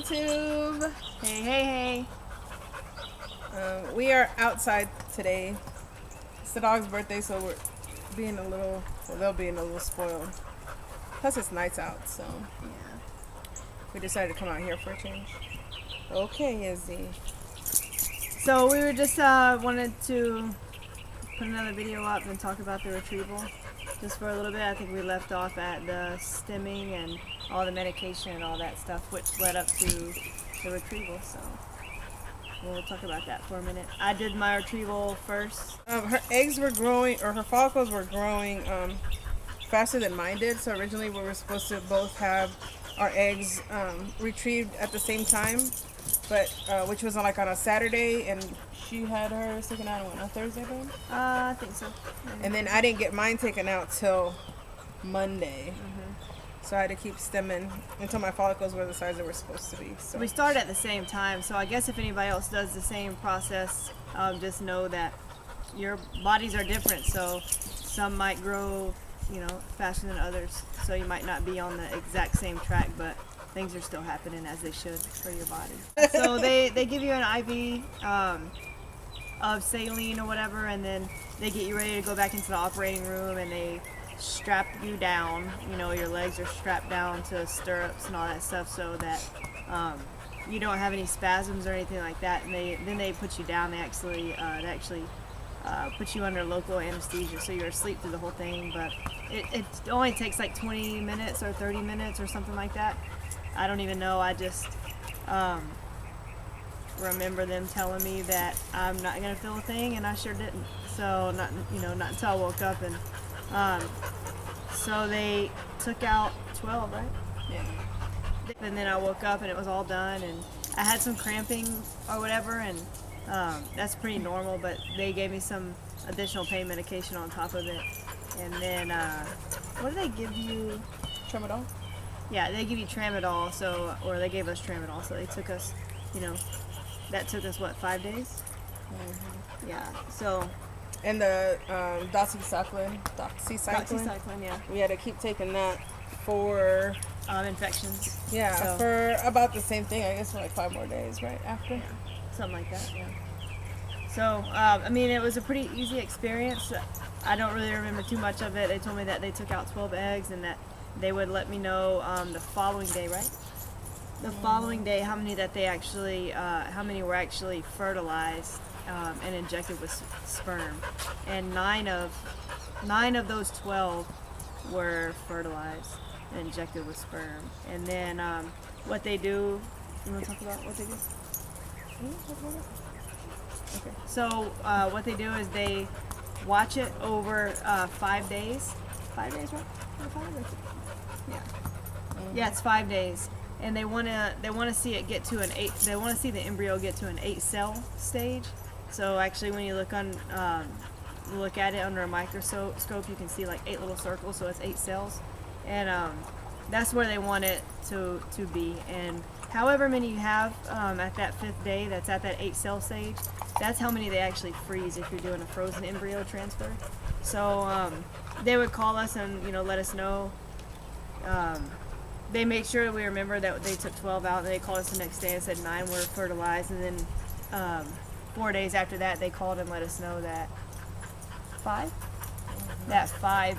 YouTube. Hey, hey, hey. We are outside today. It's the dog's birthday, so we're being a little, well, they're being a little spoiled. Plus, it's nights out, so Yeah. we decided to come out here for a change. Okay, Izzy. So we were just wanted to put another video up and talk about the retrieval just for a little bit. I think we left off at the stimming and all the medication and all that stuff, which led up to the retrieval. So we'll talk about that for a minute. I did my retrieval first. Her eggs were growing, or her follicles were growing faster than mine did. So originally we were supposed to both have our eggs retrieved at the same time, but which was like on a Saturday, and she had hers taken out on a Thursday, babe? I think so. And then I didn't get mine taken out till Monday. So I had to keep stemming until my follicles were the size they were supposed to be. So We started at the same time, so I guess if anybody else does the same process, just know that your bodies are different. So some might grow, faster than others. So you might not be on the exact same track, but things are still happening as they should for your body. So they give you an IV of saline or whatever, and then they get you ready to go back into the operating room, and they strap you down. Your legs are strapped down to stirrups and all that stuff, so that you don't have any spasms or anything like that. And then they put you down. They actually put you under local anesthesia, so you're asleep through the whole thing. But it only takes like 20 minutes or 30 minutes or something like that. I don't even know. I just remember them telling me that I'm not gonna feel a thing, and I sure didn't. So not until I woke up, and so they took out 12, right? yeah. And then I woke up and it was all done, and I had some cramping or whatever, and that's pretty normal, but they gave me some additional pain medication on top of it. And then what do they give you? Tramadol? Yeah, they give you tramadol, or they gave us tramadol, so they took us, that took us, 5 days? Yeah, so. And the doxycycline, Yeah. we had to keep taking that for Infections. for about the same thing, I guess, for like 5 more days right after. Yeah, something like that, yeah. So, it was a pretty easy experience. I don't really remember too much of it. They told me that they took out 12 eggs and that they would let me know the following day, right? The following day, how many were actually fertilized and injected with sperm. And nine of those 12 were fertilized and injected with sperm. And then what they do, you want to talk about what they do? Okay. So what they do is they watch it over 5 days. 5 days, right? Yeah. Yeah, it's 5 days, and they want to see it get to an 8. They want to see the embryo get to an 8-cell stage. So actually, when you look at it under a microscope, you can see like 8 little circles. So it's 8 cells, and that's where they want it to be. And however many you have at that 5th day, that's at that 8-cell stage, that's how many they actually freeze if you're doing a frozen embryo transfer. So they would call us and let us know. They made sure we remember that they took 12 out, and they called us the next day and said 9 were fertilized, and then 4 days after that they called and let us know that 5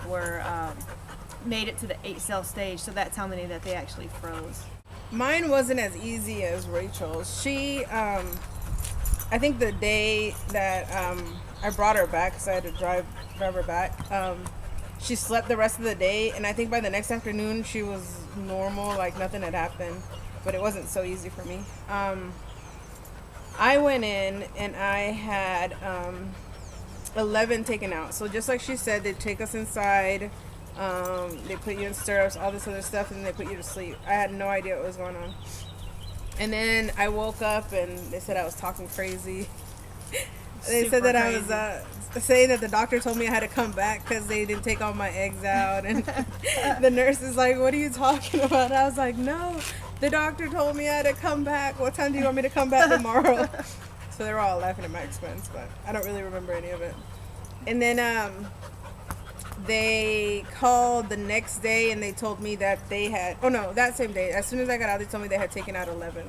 were made it to the 8-cell stage. So that's how many that they actually froze. Mine wasn't as easy as Rachel's. She, I think the day that I brought her back, because I had to drive her back, she slept the rest of the day, and I think by the next afternoon she was normal, like nothing had happened, but it wasn't so easy for me. I went in and I had 11 taken out. So just like she said, they take us inside, they put you in stirrups, all this other stuff, and they put you to sleep. I had no idea what was going on. And then I woke up and they said I was talking crazy. They said that crazy. I was saying that the doctor told me I had to come back because they didn't take all my eggs out. And the nurse is like, "What are you talking about?" I was like, "No, the doctor told me I had to come back. What time do you want me to come back tomorrow?" So they were all laughing at my expense, but I don't really remember any of it. And then they called the next day and they told me that they had, oh no, that same day, as soon as I got out, they told me they had taken out 11.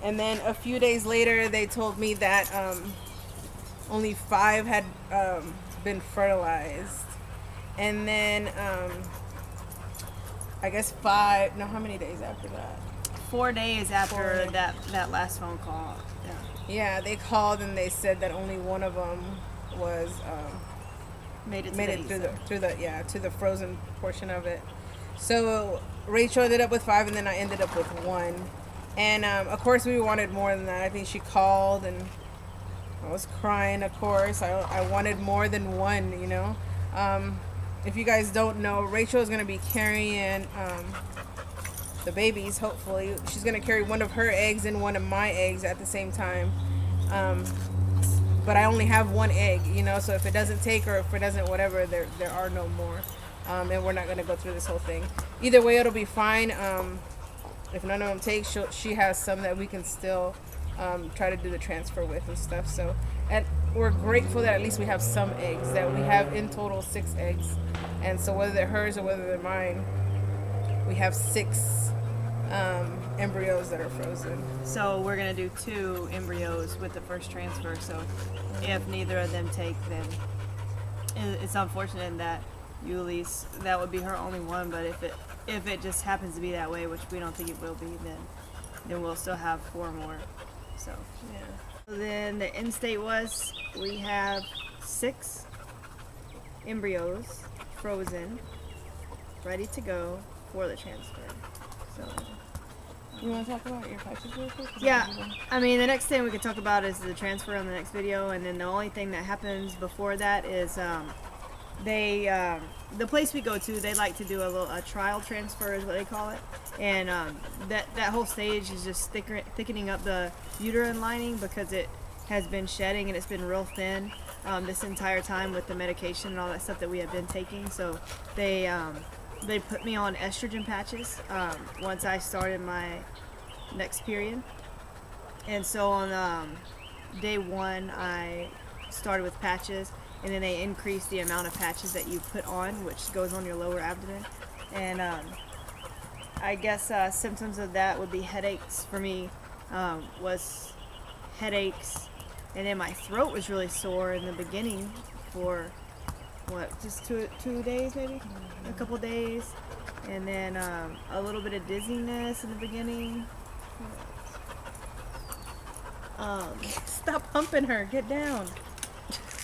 And then a few days later, they told me that only 5 had been fertilized. And then I guess 5, no, how many days after that? 4 days after 4. that last phone call. Yeah. Yeah, they called and they said that only one of them was Made it to the frozen portion of it. So Rachel ended up with 5, and then I ended up with 1. And of course, we wanted more than that. I think she called, and I was crying. Of course, I wanted more than 1. You know, if you guys don't know, Rachel is going to be carrying the babies. Hopefully, she's going to carry one of her eggs and one of my eggs at the same time. But I only have 1 egg, you know, so if it doesn't take, or if it doesn't whatever, there are no more. And we're not going to go through this whole thing. Either way, it'll be fine. If none of them take, she has some that we can still try to do the transfer with and stuff. So we're grateful that at least we have some eggs, that we have in total 6 eggs. And so whether they're hers or whether they're mine, we have 6 embryos that are frozen. So we're gonna do 2 embryos with the first transfer. So if neither of them take, then it's unfortunate that Yuli's, that would be her only one. But if it just happens to be that way, which we don't think it will be, then we'll still have 4 more. So Yeah. so then the end state was we have 6 embryos frozen, ready to go for the transfer. So. You want to talk about your patches real quick? Yeah, I mean, the next thing we could talk about is the transfer on the next video, and then the only thing that happens before that is the place we go to, they like to do a trial transfer is what they call it, and that whole stage is just thickening up the uterine lining because it has been shedding and it's been real thin this entire time with the medication and all that stuff that we have been taking. So they put me on estrogen patches once I started my next period. And so on day 1, I started with patches, and then they increased the amount of patches that you put on, which goes on your lower abdomen. And I guess symptoms of that would be headaches for me, was headaches, and then my throat was really sore in the beginning for just two days maybe, a couple days, and then a little bit of dizziness in the beginning. Stop humping her. Get down.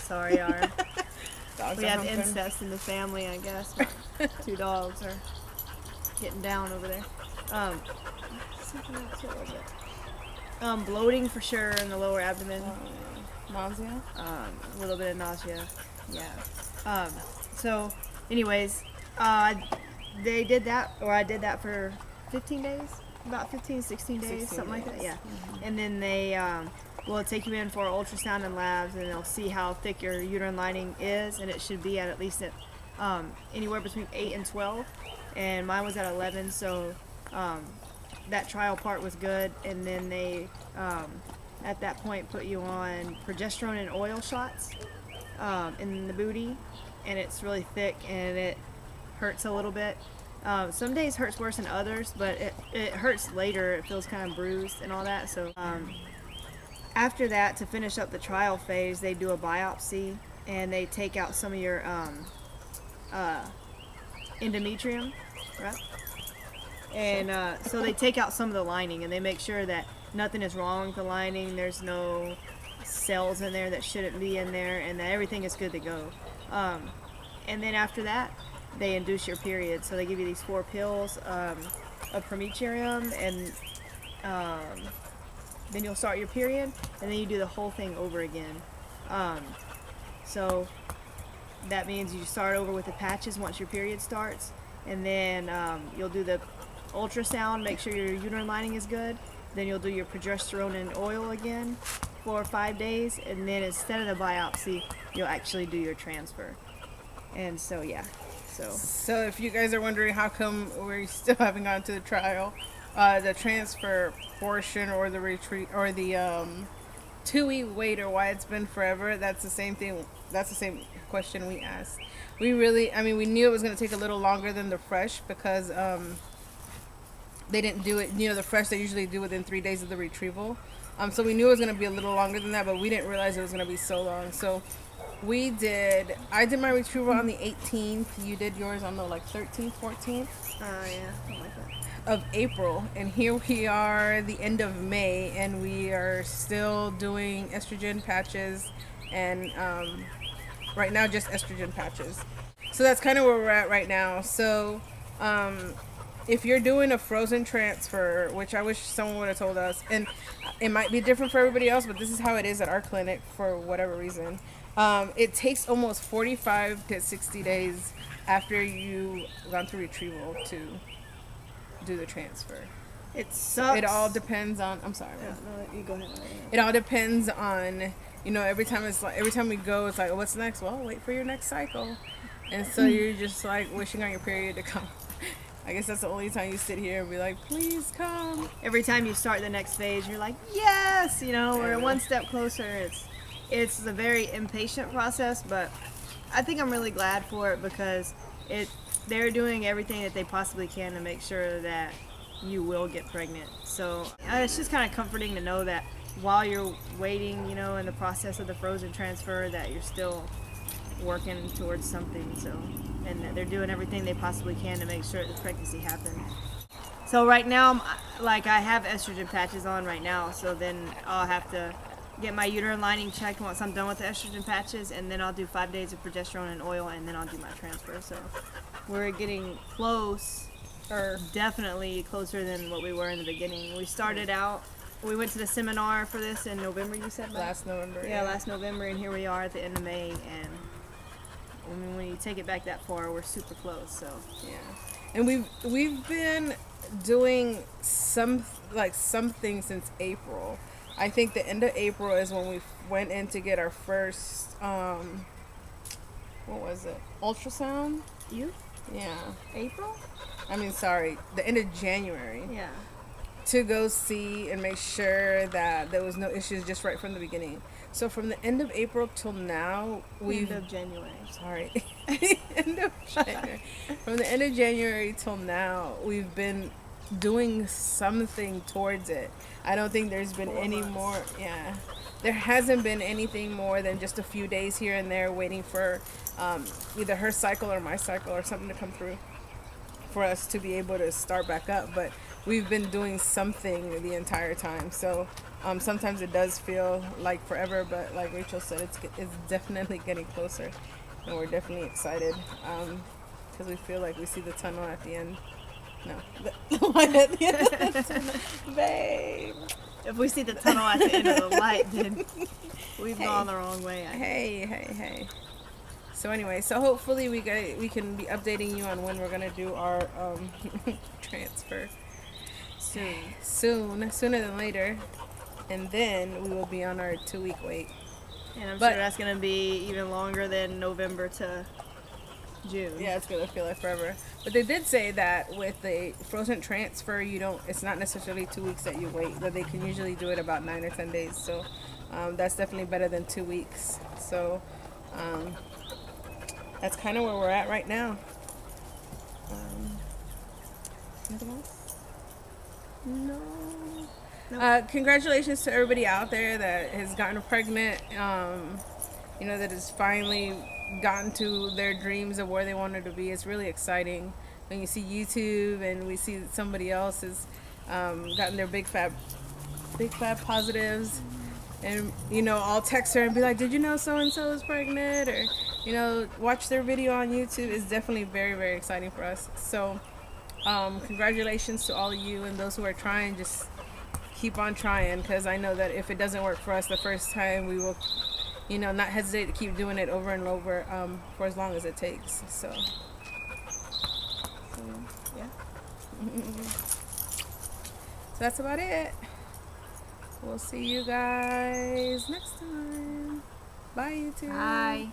Sorry, our Dogs we are have humping. incest in the family, I guess. 2 dogs are getting down over there. Something else, what was it? Bloating for sure in the lower abdomen. Nausea? A little bit of nausea. Yeah. So, anyways, they did that, or I did that for 15 days, about 15, 16 days, 16 something like that. days. Yeah. And then they will take you in for ultrasound and labs, and they'll see how thick your uterine lining is, and it should be at least anywhere between 8 and 12. And mine was at 11, so that trial part was good. And then they, at that point, put you on progesterone and oil shots in the booty, and it's really thick and it hurts a little bit. Some days hurts worse than others, but it hurts later. It feels kind of bruised and all that. So after that, to finish up the trial phase, they do a biopsy and they take out some of your endometrium, right? And so they take out some of the lining and they make sure that nothing is wrong with the lining. There's no cells in there that shouldn't be in there, and that everything is good to go. And then after that, they induce your period. So they give you these 4 pills of prometrium, and then you'll start your period, and then you do the whole thing over again. So that means you start over with the patches once your period starts, and then you'll do the ultrasound, make sure your uterine lining is good. Then you'll do your progesterone and oil again for 5 days, and then instead of the biopsy, you'll actually do your transfer. And so yeah, so if you guys are wondering how come we still haven't gone to the trial, the transfer portion or the retreat or the 2-week wait, or why it's been forever, that's the same thing. That's the same question we asked. we really, I mean, we knew it was going to take a little longer than the fresh because they didn't do it, the fresh they usually do within 3 days of the retrieval. So we knew it was going to be a little longer than that, but we didn't realize it was going to be so long. So I did my retrieval on the 18th. You did yours on the 13th, 14th? Yeah, something like that. Of April, and here we are the end of May, and we are still doing estrogen patches, and right now just estrogen patches. So that's kind of where we're at right now. So if you're doing a frozen transfer, which I wish someone would have told us, and it might be different for everybody else, but this is how it is at our clinic for whatever reason. It takes almost 45 to 60 days after you've gone through retrieval to do the transfer. It sucks. It all depends on. I'm sorry. Yeah, no, you go ahead. It all depends on. Every time we go, it's like, what's next? Well, wait for your next cycle, and so you're just like wishing on your period to come. I guess that's the only time you sit here and be like, please come. Every time you start the next phase, you're like, yes, we're one step closer. It's a very impatient process, but I think I'm really glad for it because they're doing everything that they possibly can to make sure that you will get pregnant. So it's just kind of comforting to know that while you're waiting, in the process of the frozen transfer, that you're still working towards something. So, and that they're doing everything they possibly can to make sure the pregnancy happens. So right now, I have estrogen patches on right now. So then I'll have to get my uterine lining checked once I'm done with the estrogen patches, and then I'll do 5 days of progesterone and oil, and then I'll do my transfer. So we're getting close, or definitely closer than what we were in the beginning. We went to the seminar for this in November, you said? Last November. Yeah, last November, and here we are at the end of May, and I mean, when you take it back that far, we're super close. So yeah, and we've been doing something since April. I think the end of April is when we went in to get our first what was it? Ultrasound? You? Yeah. April? I mean, sorry, the end of January. Yeah. To go see and make sure that there was no issues just right from the beginning. So from the end of April till now, End of January. Sorry. End of January. From the end of January till now, we've been doing something towards it. I don't think there's been 4 any months. more. Yeah. There hasn't been anything more than just a few days here and there waiting for either her cycle or my cycle or something to come through for us to be able to start back up. But we've been doing something the entire time. So sometimes it does feel like forever, but like Rachel said, it's definitely getting closer, and we're definitely excited because we feel like we see the tunnel at the end. No, the light at the end of the tunnel. Babe. If we see the tunnel at the end of the light, then we've gone the wrong way. Hey. So anyway, hopefully we can be updating you on when we're gonna do our transfer sooner than later, and then we will be on our 2-week wait. And I'm sure that's gonna be even longer than November to June. Yeah, it's gonna feel like forever. But they did say that with the frozen transfer, it's not necessarily 2 weeks that you wait, but they can usually do it about 9 or 10 days. So that's definitely better than 2 weeks. So that's kind of where we're at right now. Anything else? No. Congratulations to everybody out there that has gotten pregnant. That has finally gotten to their dreams of where they wanted to be. It's really exciting when you see YouTube and we see that somebody else has gotten their big fat positives, and I'll text her and be like, did you know so and so is pregnant, or watch their video on YouTube. Is definitely very, very exciting for us. So congratulations to all of you, and those who are trying, just keep on trying, because I know that if it doesn't work for us the first time, we will not hesitate to keep doing it over and over for as long as it takes. So yeah. So that's about it. We'll see you guys next time. Bye, YouTube. Bye.